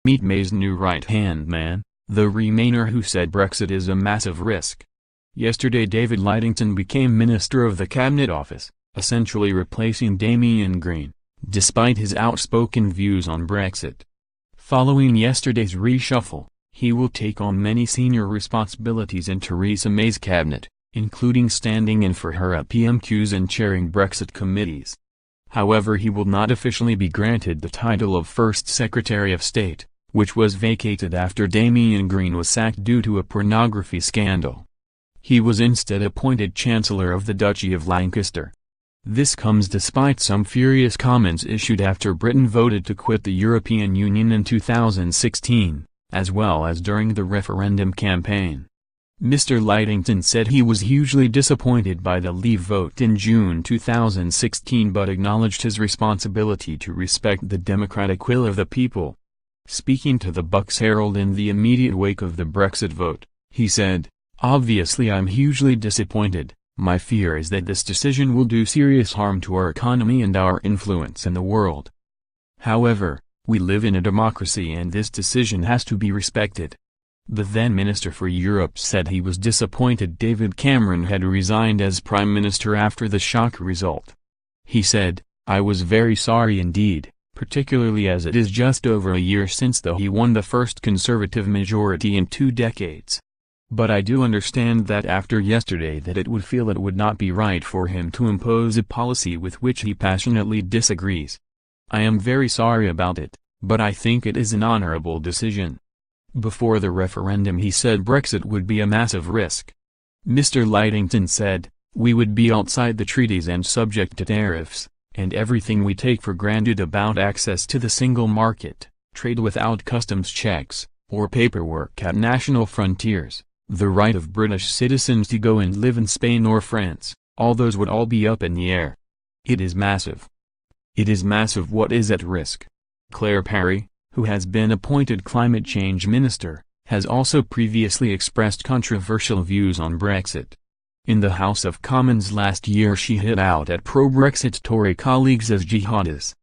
Meet May's new right-hand man, the Remainer who said Brexit is a massive risk. Yesterday David Lidington became Minister of the Cabinet Office, essentially replacing Damian Green, despite his outspoken views on Brexit. Following yesterday's reshuffle, he will take on many senior responsibilities in Theresa May's cabinet, including standing in for her at PMQs and chairing Brexit committees. However, he will not officially be granted the title of First Secretary of State, which was vacated after Damian Green was sacked due to a pornography scandal. He was instead appointed Chancellor of the Duchy of Lancaster. This comes despite some furious comments issued after Britain voted to quit the European Union in 2016, as well as during the referendum campaign. Mr. Lidington said he was hugely disappointed by the Leave vote in June 2016 but acknowledged his responsibility to respect the democratic will of the people. Speaking to the Bucks Herald in the immediate wake of the Brexit vote, he said, "Obviously I'm hugely disappointed. My fear is that this decision will do serious harm to our economy and our influence in the world. However, we live in a democracy and this decision has to be respected." The then Minister for Europe said he was disappointed David Cameron had resigned as Prime Minister after the shock result. He said, "I was very sorry indeed, particularly as it is just over a year since he won the first Conservative majority in 2 decades. But I do understand that after yesterday that it would not be right for him to impose a policy with which he passionately disagrees. I am very sorry about it, but I think it is an honorable decision." Before the referendum he said Brexit would be a massive risk. Mr. Lidington said, "We would be outside the treaties and subject to tariffs, and everything we take for granted about access to the single market, trade without customs checks, or paperwork at national frontiers, the right of British citizens to go and live in Spain or France, all those would all be up in the air. It is massive. It is massive what is at risk." Claire Parry, who has been appointed Climate Change Minister, has also previously expressed controversial views on Brexit. In the House of Commons last year she hit out at pro-Brexit Tory colleagues as jihadists.